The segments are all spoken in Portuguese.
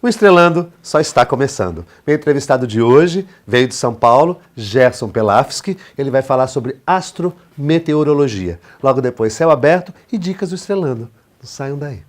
Estrelando só está começando. Meu entrevistado de hoje veio de São Paulo, Gerson Pelafsky. Ele vai falar sobre astrometeorologia. Logo depois, céu aberto e dicas do Estrelando. Não saiam daí.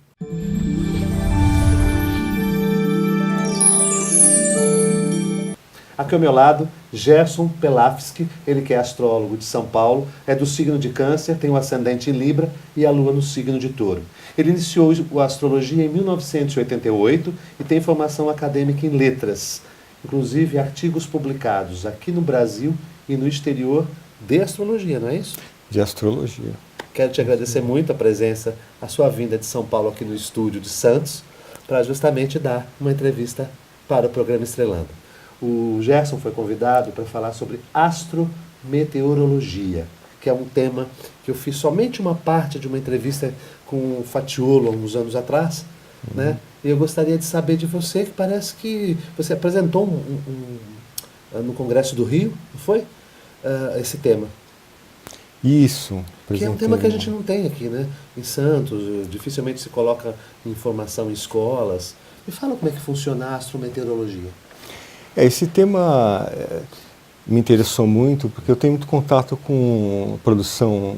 Aqui ao meu lado, Gerson Pelafsky, ele que é astrólogo de São Paulo, é do signo de Câncer, tem o ascendente em Libra e a lua no signo de Touro. Ele iniciou a astrologia em 1988 e tem formação acadêmica em letras, inclusive artigos publicados aqui no Brasil e no exterior de astrologia, não é isso? De astrologia. Quero te agradecer muito a presença, a sua vinda de São Paulo aqui no estúdio de Santos, para justamente dar uma entrevista para o programa Estrelando. O Gerson foi convidado para falar sobre astrometeorologia, que é um tema que eu fiz somente uma parte de uma entrevista com o Fatiolo há uns anos atrás, né? E eu gostaria de saber de você, que parece que você apresentou no Congresso do Rio, não foi? Esse tema. Isso. Que é um tema que a gente não tem aqui, né? Em Santos, dificilmente se coloca informação em escolas. Me fala como é que funciona a astrometeorologia. Esse tema me interessou muito porque eu tenho muito contato com produção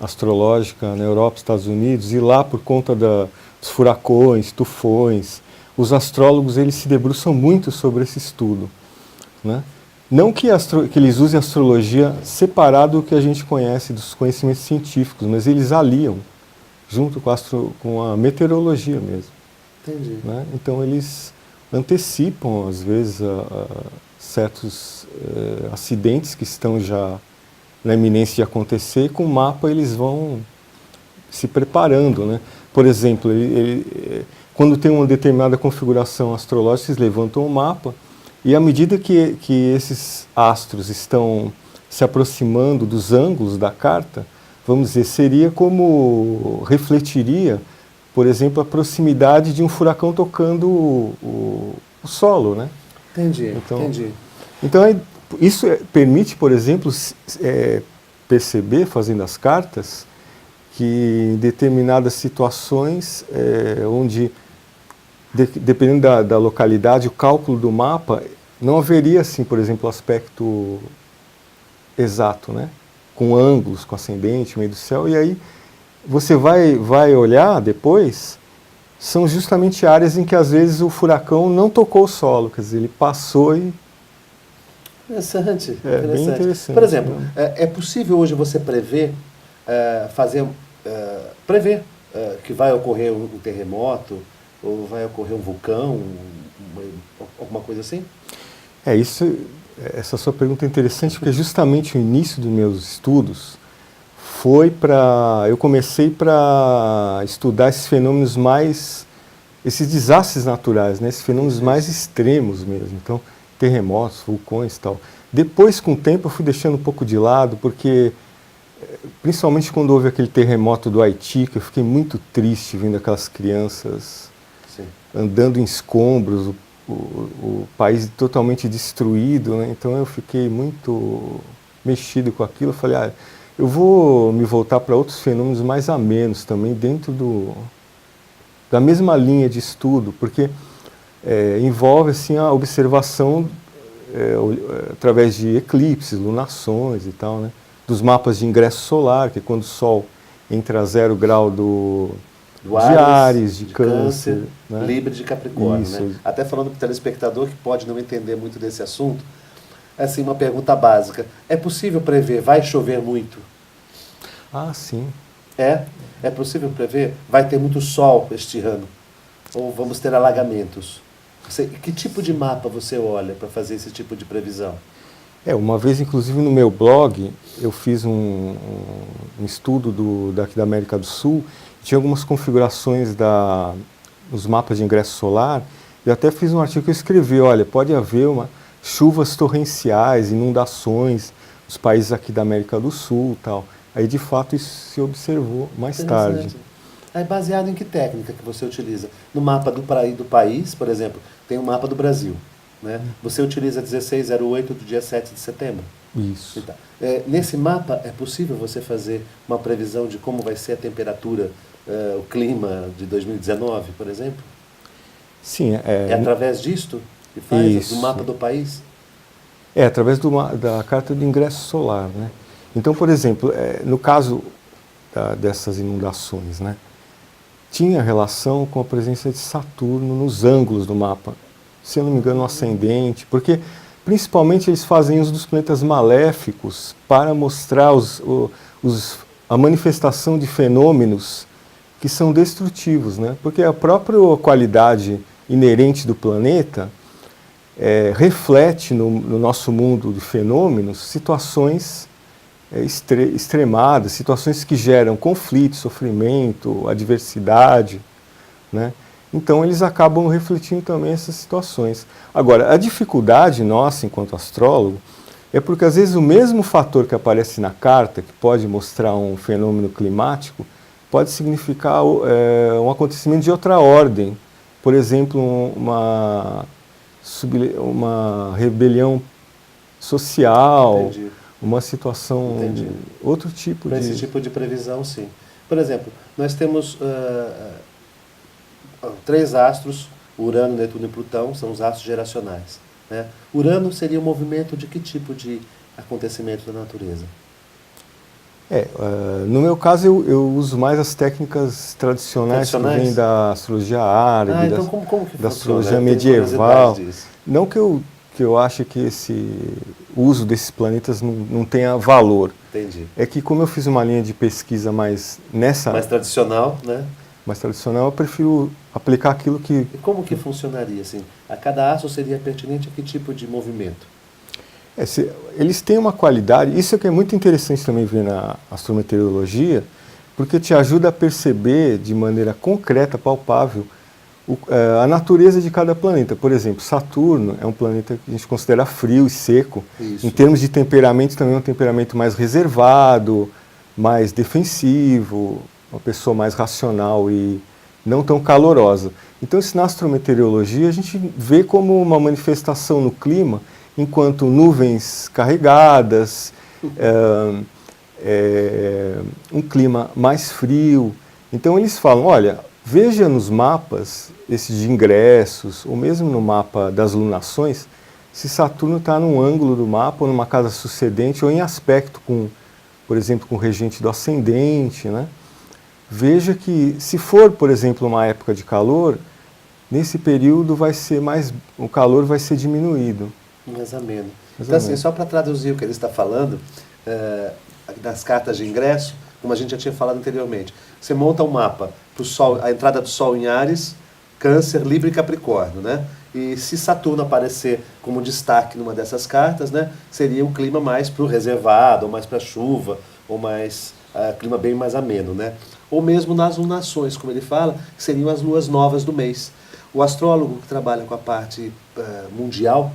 astrológica na Europa, Estados Unidos, e lá, por conta dos furacões, tufões, os astrólogos eles se debruçam muito sobre esse estudo, né? Não que eles usem astrologia separado do que a gente conhece dos conhecimentos científicos, mas eles aliam junto com a meteorologia mesmo. Entendi. Né? Então eles antecipam, às vezes, certos acidentes que estão já na iminência de acontecer, e com o mapa eles vão se preparando, né? Por exemplo, quando tem uma determinada configuração astrológica, eles levantam o mapa, e à medida que esses astros estão se aproximando dos ângulos da carta, vamos dizer, seria como refletiria, por exemplo, a proximidade de um furacão tocando o solo, né? Entendi. Então, isso permite, por exemplo, perceber, fazendo as cartas, que em determinadas situações, onde, dependendo da localidade, o cálculo do mapa, não haveria, assim, por exemplo, o aspecto exato, né? Com ângulos, com ascendente, meio do céu, e aí você vai olhar depois, são justamente áreas em que às vezes o furacão não tocou o solo, quer dizer, ele passou e... Interessante. Bem interessante. Por exemplo, é possível hoje você prever, que vai ocorrer um terremoto, ou vai ocorrer um vulcão, alguma coisa assim? Essa sua pergunta é interessante, porque justamente o início dos meus estudos foi eu comecei para estudar esses fenômenos esses desastres naturais, né? Esses fenômenos mais extremos mesmo, então terremotos, vulcões e tal. Depois, com o tempo, eu fui deixando um pouco de lado, porque, principalmente quando houve aquele terremoto do Haiti, que eu fiquei muito triste vendo aquelas crianças andando em escombros, o país totalmente destruído, né? Então eu fiquei muito mexido com aquilo, eu falei, eu vou me voltar para outros fenômenos mais amenos também, dentro da mesma linha de estudo, porque envolve assim, a observação através de eclipses, lunações e tal, né? Dos mapas de ingresso solar, que é quando o Sol entra a 0 grau de Áries, de Câncer, né? Libra, de Capricórnio. Isso. Né? Até falando para o telespectador que pode não entender muito desse assunto, assim, uma pergunta básica. É possível prever, vai chover muito? Sim. É possível prever? Vai ter muito sol este ano? Ou vamos ter alagamentos? Que tipo de mapa você olha para fazer esse tipo de previsão? Uma vez, inclusive, no meu blog, eu fiz um estudo daqui da América do Sul, tinha algumas configurações dos mapas de ingresso solar, e até fiz um artigo que eu escrevi, olha, pode haver chuvas torrenciais, inundações nos países aqui da América do Sul e tal. Aí, de fato, isso se observou mais tarde. Aí, baseado em que técnica que você utiliza? No mapa do país, por exemplo, tem o mapa do Brasil, né? Você utiliza 1608 do dia 7 de setembro? Isso. Então, nesse mapa, é possível você fazer uma previsão de como vai ser a temperatura, o clima de 2019, por exemplo? Sim, É através disto que faz, isso. do mapa do país? É, através da carta de ingresso solar, né? Então, por exemplo, no caso dessas inundações, né, tinha relação com a presença de Saturno nos ângulos do mapa. Se eu não me engano, no ascendente, porque principalmente eles fazem uso dos planetas maléficos para mostrar a manifestação de fenômenos que são destrutivos, né? Porque a própria qualidade inerente do planeta reflete no nosso mundo de fenômenos situações extremadas, situações que geram conflito, sofrimento, adversidade, né? Então eles acabam refletindo também essas situações. Agora, a dificuldade nossa, enquanto astrólogo, é porque às vezes o mesmo fator que aparece na carta, que pode mostrar um fenômeno climático, pode significar um acontecimento de outra ordem. Por exemplo, uma rebelião social, Entendi. uma situação, Entendi. outro tipo Para de... esse tipo de previsão, sim. Por exemplo, nós temos 3 astros, Urano, Netuno e Plutão, são os astros geracionais, né? Urano seria um movimento de que tipo de acontecimento da natureza? No meu caso, eu uso mais as técnicas tradicionais que vêm da astrologia árabe, então como que da funciona? astrologia Eu tenho medieval. curiosidade disso. Não que eu ache que esse uso desses planetas não tenha valor. Entendi. É que como eu fiz uma linha de pesquisa mais tradicional, né? mais tradicional, eu prefiro aplicar aquilo que... E como que funcionaria assim? A cada astro seria pertinente a que tipo de movimento? Eles têm uma qualidade, isso é que é muito interessante também ver na astrometeorologia, porque te ajuda a perceber de maneira concreta, palpável, a natureza de cada planeta. Por exemplo, Saturno é um planeta que a gente considera frio e seco. Isso. Em termos de temperamento, também é um temperamento mais reservado, mais defensivo, uma pessoa mais racional e não tão calorosa. Então, isso na astrometeorologia a gente vê como uma manifestação no clima, enquanto nuvens carregadas, um clima mais frio. Então eles falam, olha, veja nos mapas, esses de ingressos, ou mesmo no mapa das lunações, se Saturno está num ângulo do mapa, ou numa casa sucedente, ou em aspecto com, por exemplo, com o regente do ascendente, né? Veja que, se for, por exemplo, uma época de calor, nesse período o calor vai ser diminuído. Mais ameno. Então, assim, só para traduzir o que ele está falando, das cartas de ingresso, como a gente já tinha falado anteriormente, você monta um mapa para o Sol, a entrada do Sol em Áries, Câncer, Libra e Capricórnio, né? E se Saturno aparecer como destaque numa dessas cartas, né, seria um clima mais para o reservado, ou mais para chuva, ou mais clima bem mais ameno, né? Ou mesmo nas lunações, como ele fala, que seriam as luas novas do mês. O astrólogo que trabalha com a parte mundial,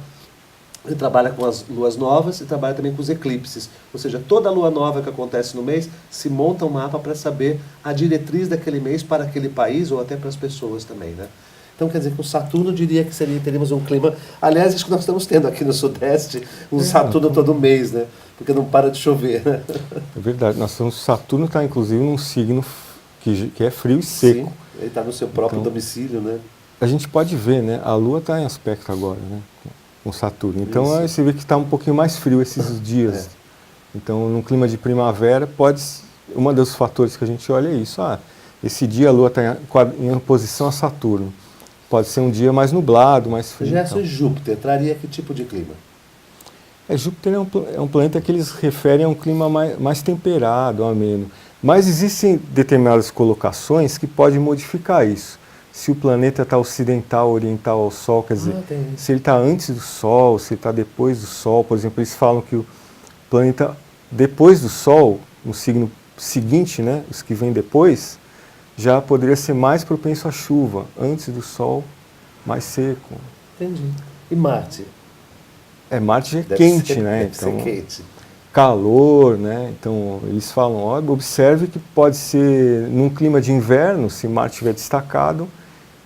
ele trabalha com as luas novas e trabalha também com os eclipses. Ou seja, toda lua nova que acontece no mês, se monta um mapa para saber a diretriz daquele mês para aquele país ou até para as pessoas também, né? Então, quer dizer que o Saturno diria que teríamos um clima... Aliás, acho que nós estamos tendo aqui no Sudeste um Saturno todo mês, né? Porque não para de chover, né? É verdade. Saturno está, inclusive, num signo que é frio e seco. Sim, ele está no seu próprio domicílio, né? A gente pode ver, né? A Lua está em aspecto agora, né? Com Saturno. Então, aí você vê que está um pouquinho mais frio esses dias. Então, num clima de primavera, um dos fatores que a gente olha é isso. Esse dia a Lua está em oposição a Saturno. Pode ser um dia mais nublado, mais frio. Gerson, Júpiter traria que tipo de clima? Júpiter é um planeta que eles referem a um clima mais temperado, ameno. Mas existem determinadas colocações que podem modificar isso. Se o planeta está ocidental, oriental ao Sol, quer dizer, se ele está antes do Sol, se ele está depois do Sol. Por exemplo, eles falam que o planeta depois do Sol, no signo seguinte, né, os que vêm depois, já poderia ser mais propenso à chuva. Antes do Sol, mais seco. Entendi. E Marte? Marte já é quente, né? Deve ser quente. Calor, né? Então eles falam, observe que pode ser num clima de inverno, se Marte estiver destacado,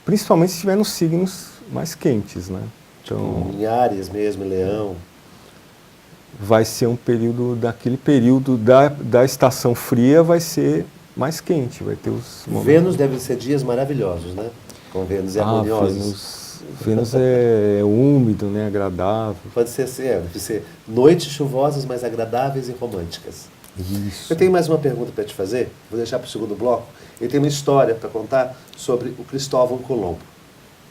principalmente se estiver nos signos mais quentes, né? Então, em Áries mesmo, Leão. Vai ser daquele período da estação fria vai ser mais quente, vai ter os momentos. Vênus deve ser dias maravilhosos, né? Com Vênus e harmoniosos. Vênus é úmido, né, agradável. Pode ser assim, deve ser noites chuvosas, mas agradáveis e românticas. Isso. Eu tenho mais uma pergunta para te fazer, vou deixar para o segundo bloco. Eu tenho uma história para contar sobre o Cristóvão Colombo.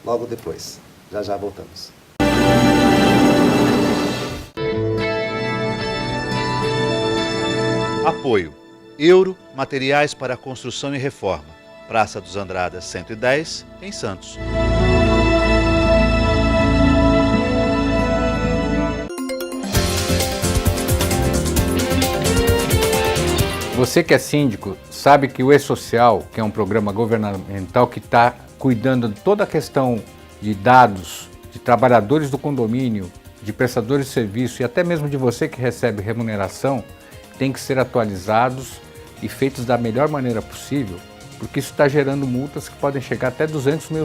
Logo depois. Já já voltamos. Apoio. Euro Materiais para Construção e Reforma. Praça dos Andradas 110, em Santos. Você que é síndico sabe que o E-Social, que é um programa governamental que está cuidando de toda a questão de dados de trabalhadores do condomínio, de prestadores de serviço e até mesmo de você que recebe remuneração, tem que ser atualizados e feitos da melhor maneira possível, porque isso está gerando multas que podem chegar até R$200 mil.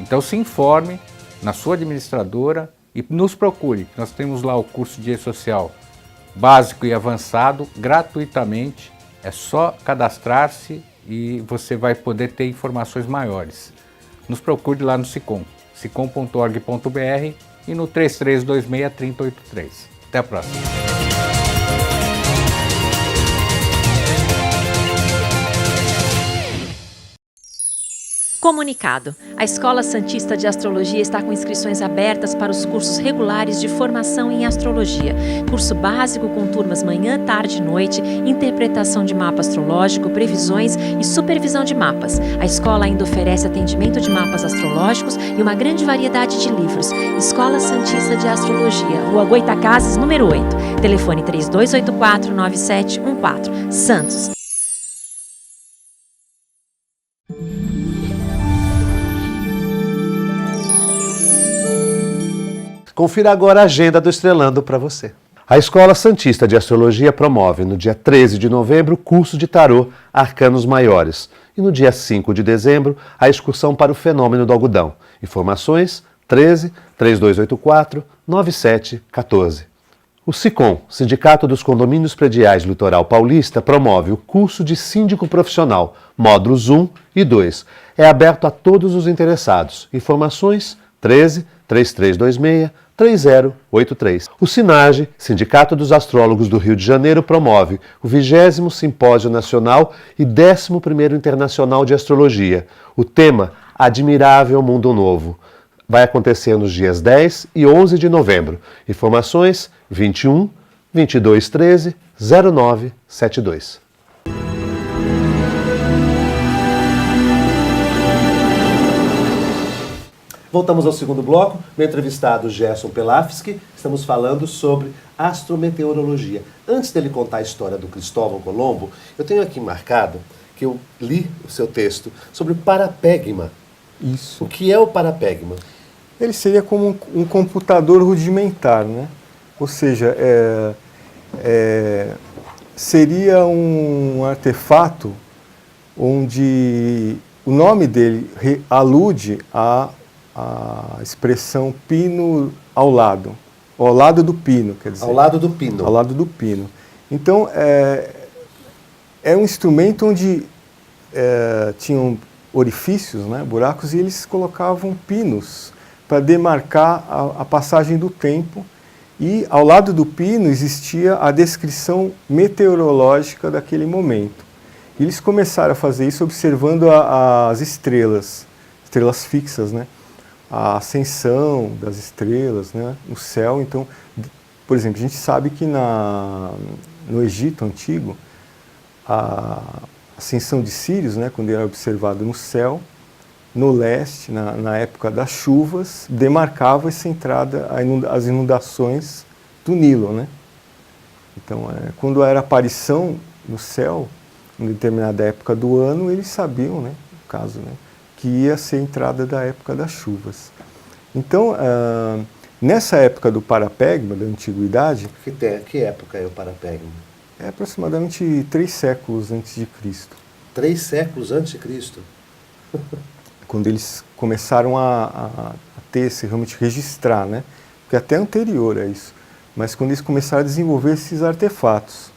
Então se informe na sua administradora e nos procure. Nós temos lá o curso de E-Social básico e avançado, gratuitamente. É só cadastrar-se e você vai poder ter informações maiores. Nos procure lá no SICOM, sicom.org.br e no 3326-3083. Até a próxima. Comunicado. A Escola Santista de Astrologia está com inscrições abertas para os cursos regulares de formação em astrologia. Curso básico com turmas manhã, tarde e noite, interpretação de mapa astrológico, previsões e supervisão de mapas. A escola ainda oferece atendimento de mapas astrológicos e uma grande variedade de livros. Escola Santista de Astrologia, Rua Goitacazes, número 8. Telefone 3284-9714. Santos. Confira agora a agenda do Estrelando para você. A Escola Santista de Astrologia promove no dia 13 de novembro curso de tarô Arcanos Maiores e no dia 5 de dezembro a excursão para o Fenômeno do Algodão. Informações 13 3284 9714. O SICOM, Sindicato dos Condomínios Prediais do Litoral Paulista, promove o curso de Síndico Profissional, módulos 1 e 2. É aberto a todos os interessados. Informações 13 3326 3083. O SINAGE, Sindicato dos Astrólogos do Rio de Janeiro, promove o 20º Simpósio Nacional e 11º Internacional de Astrologia. O tema, Admirável Mundo Novo. Vai acontecer nos dias 10 e 11 de novembro. Informações 21 2213 0972. Voltamos ao segundo bloco, meu entrevistado Gerson Pelafsky, estamos falando sobre astrometeorologia. Antes dele contar a história do Cristóvão Colombo, eu tenho aqui marcado que eu li o seu texto sobre o parapegma. Isso. O que é o parapegma? Ele seria como um computador rudimentar, né? Ou seja, seria um artefato onde o nome dele alude a expressão pino ao lado do pino, quer dizer. Ao lado do pino. Ao lado do pino. Então, é um instrumento onde tinham orifícios, né, buracos, e eles colocavam pinos para demarcar a passagem do tempo. E ao lado do pino existia a descrição meteorológica daquele momento. E eles começaram a fazer isso observando as estrelas fixas, né? A ascensão das estrelas, né, no céu. Então, por exemplo, a gente sabe que no Egito Antigo, a ascensão de Sírios, né, quando era observado no céu, no leste, na época das chuvas, demarcava essa entrada, as inundações do Nilo, né? Então, quando era aparição no céu, em determinada época do ano, eles sabiam, né, no caso, né, que ia ser a entrada da época das chuvas. Então, nessa época do parapegma, da antiguidade... Que época é o parapegma? É aproximadamente 3 séculos antes de Cristo. 3 séculos antes de Cristo? Quando eles começaram a ter, realmente registrar, né? Porque até anterior a isso. Mas quando eles começaram a desenvolver esses artefatos,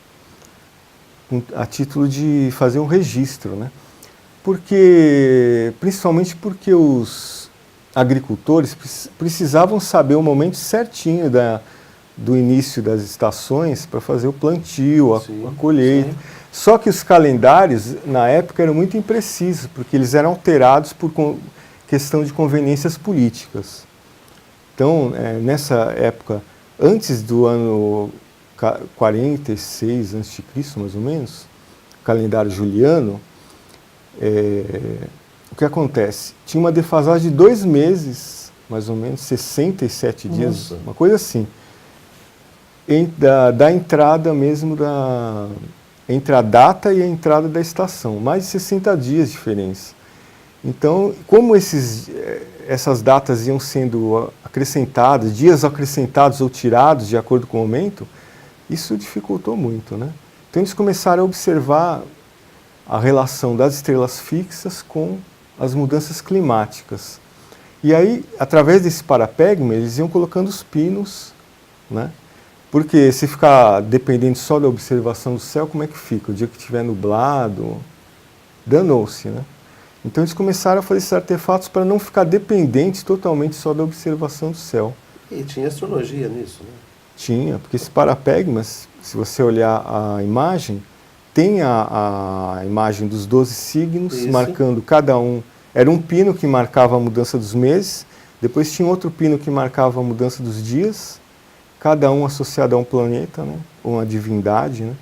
a título de fazer um registro, né? principalmente porque os agricultores precisavam saber o momento certinho do início das estações para fazer o plantio, a colheita. Sim. Só que os calendários, na época, eram muito imprecisos, porque eles eram alterados por questão de conveniências políticas. Então, nessa época, antes do ano 46 a.C., mais ou menos, calendário juliano, o que acontece? Tinha uma defasagem de 2 meses, mais ou menos, 67 dias, uma coisa assim, da entrada mesmo, entre a data e a entrada da estação, mais de 60 dias de diferença. Então, como essas datas iam sendo acrescentadas, dias acrescentados ou tirados de acordo com o momento, isso dificultou muito, né? Então eles começaram a observar a relação das estrelas fixas com as mudanças climáticas. E aí, através desse parapegma, eles iam colocando os pinos, né? Porque se ficar dependendo só da observação do céu, como é que fica? O dia que estiver nublado, danou-se, né? Então eles começaram a fazer esses artefatos para não ficar dependentes totalmente só da observação do céu. E tinha astrologia nisso, né? Tinha, porque esse parapegmas, se você olhar a imagem, tem a imagem dos 12 signos, isso, marcando cada um. Era um pino que marcava a mudança dos meses, depois tinha outro pino que marcava a mudança dos dias, cada um associado a um planeta, né? Ou uma divindade, né?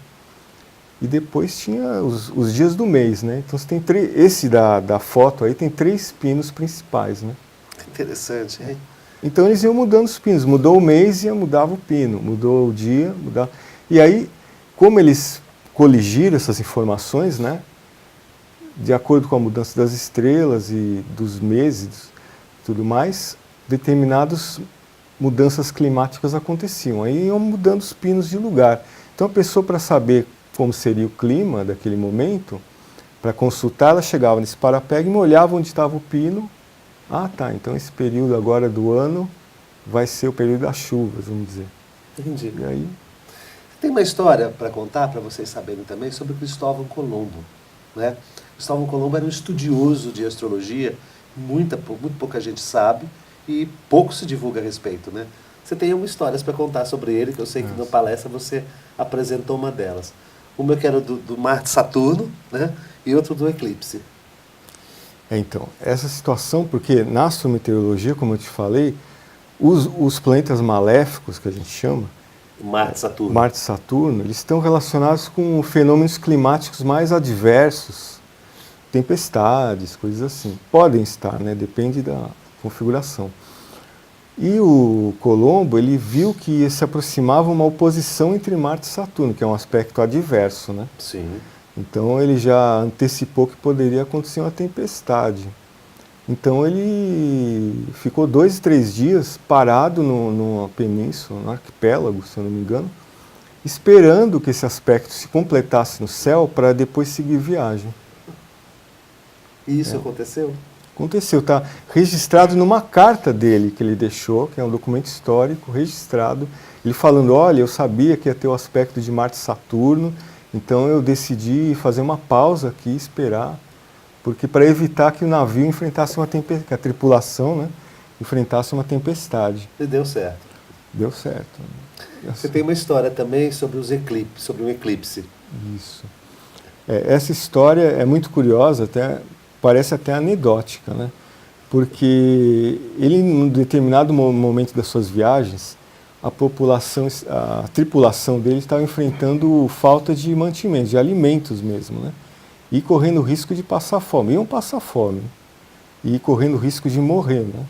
E depois tinha os dias do mês, né? Então você tem esse da foto aí tem 3 pinos principais, né? Interessante, hein? Então eles iam mudando os pinos, mudou o mês e mudava o pino, mudou o dia, mudava. E aí, como eles coligiram essas informações, né? De acordo com a mudança das estrelas e dos meses, tudo mais, determinadas mudanças climáticas aconteciam. Aí iam mudando os pinos de lugar. Então a pessoa, para saber como seria o clima daquele momento, para consultar, ela chegava nesse parapegma, olhava onde estava o pino. Ah, tá, então esse período agora do ano vai ser o período das chuvas, vamos dizer. Entendi. E aí... Tem uma história para contar, para vocês saberem também, sobre Cristóvão Colombo, né? Cristóvão Colombo era um estudioso de astrologia, muito pouca gente sabe e pouco se divulga a respeito, né? Você tem algumas histórias para contar sobre ele, que eu sei que na palestra você apresentou uma delas. Uma que era do Marte-Saturno, né? E outra do eclipse. Então, essa situação, porque na astrometeorologia, como eu te falei, os planetas maléficos, que a gente chama, Marte e Saturno, eles estão relacionados com fenômenos climáticos mais adversos, tempestades, coisas assim. Podem estar, né? Depende da configuração. E o Colombo, ele viu que se aproximava uma oposição entre Marte e Saturno, que é um aspecto adverso, né? Sim. Então ele já antecipou que poderia acontecer uma tempestade. Então ele ficou 2, 3 dias parado numa península, no arquipélago, se eu não me engano, esperando que esse aspecto se completasse no céu para depois seguir viagem. E isso aconteceu? Aconteceu, está registrado numa carta dele que ele deixou, que é um documento histórico registrado, ele falando, olha, eu sabia que ia ter o aspecto de Marte e Saturno, então eu decidi fazer uma pausa aqui e esperar, porque para evitar que o navio enfrentasse uma tempestade, que a tripulação, né, enfrentasse uma tempestade. E deu certo. Deu certo. Você tem uma história também sobre os eclipses, sobre um eclipse. Isso. Essa história é muito curiosa, parece até anedótica, né? Porque ele, em um determinado momento das suas viagens, a tripulação dele estava enfrentando falta de mantimentos, de alimentos mesmo, né? E correndo o risco de passar fome. Iam passar fome. E correndo o risco de morrer, né?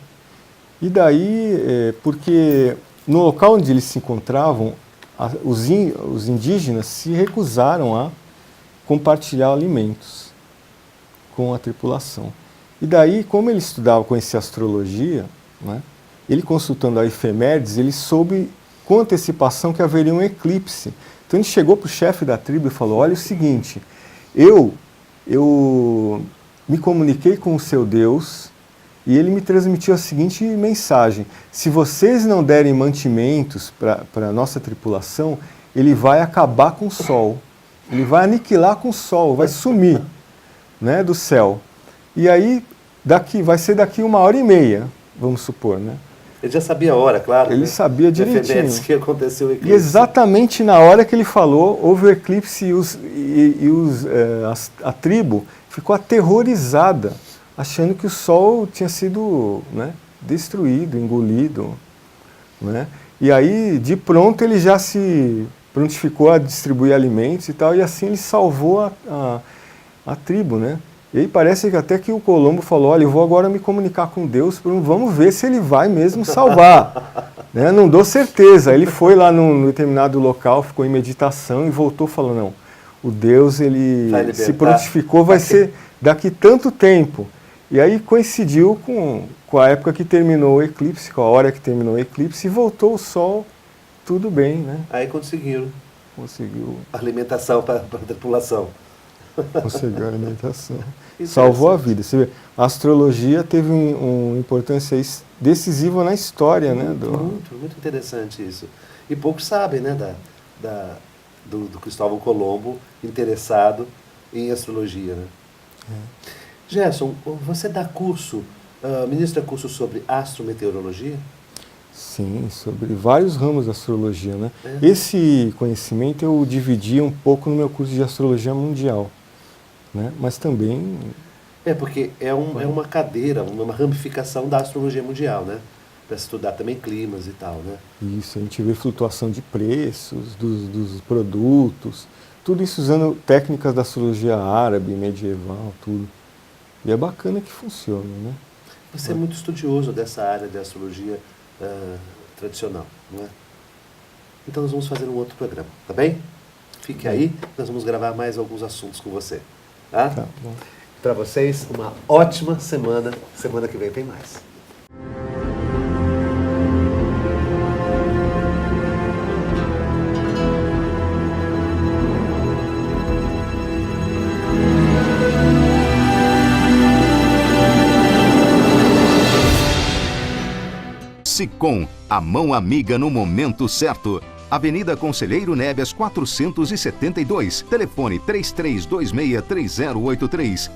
E daí, porque no local onde eles se encontravam, os indígenas se recusaram a compartilhar alimentos com a tripulação. E daí, como ele estudava, conhecia astrologia, né, ele consultando a efemérides, ele soube com antecipação que haveria um eclipse. Então ele chegou para o chefe da tribo e falou, olha o seguinte, eu me comuniquei com o seu Deus e ele me transmitiu a seguinte mensagem, se vocês não derem mantimentos para a nossa tripulação, ele vai acabar com o Sol, ele vai aniquilar com o Sol, vai sumir. né, do céu. E aí vai ser daqui 1h30, vamos supor, né? Ele já sabia a hora, claro. Ele né? sabia direitinho. Defender antes que aconteceu o eclipse. E exatamente na hora que ele falou, houve o eclipse a tribo ficou aterrorizada, achando que o Sol tinha sido, né, destruído, engolido. Né? E aí, de pronto, ele já se prontificou a distribuir alimentos e tal, e assim ele salvou a tribo, né? E aí parece que até que o Colombo falou, olha, eu vou agora me comunicar com Deus, vamos ver se ele vai mesmo salvar. Né? Não dou certeza. Ele foi lá num determinado local, ficou em meditação e voltou falando, não, o Deus, ele se prontificou, vai ser daqui tanto tempo. E aí coincidiu com a época que terminou o eclipse, com a hora que terminou o eclipse, e voltou o Sol, tudo bem, né? Aí conseguiu alimentação para a tripulação. Conseguiu a alimentação. Salvou a vida. Você vê, a astrologia teve uma importância decisiva na história, né? Muito interessante isso. E poucos sabem, né, do Cristóvão Colombo interessado em astrologia, né? Gerson, você dá curso, ministra curso sobre astrometeorologia? Sim, sobre vários ramos da astrologia, né? Esse conhecimento eu dividi um pouco no meu curso de astrologia mundial, né? Mas também... porque é uma cadeira, uma ramificação da astrologia mundial, né? Para estudar também climas e tal, né? Isso, a gente vê flutuação de preços, dos produtos, tudo isso usando técnicas da astrologia árabe, medieval, tudo. E é bacana que funciona, né? Você é muito estudioso dessa área de astrologia tradicional, não é? Então nós vamos fazer um outro programa, tá bem? Fique aí, nós vamos gravar mais alguns assuntos com você. Tá? Tá bom. Para vocês, uma ótima semana. Semana que vem tem mais. Sicom, a mão amiga no momento certo. Avenida Conselheiro Nebias 472, telefone 33263083.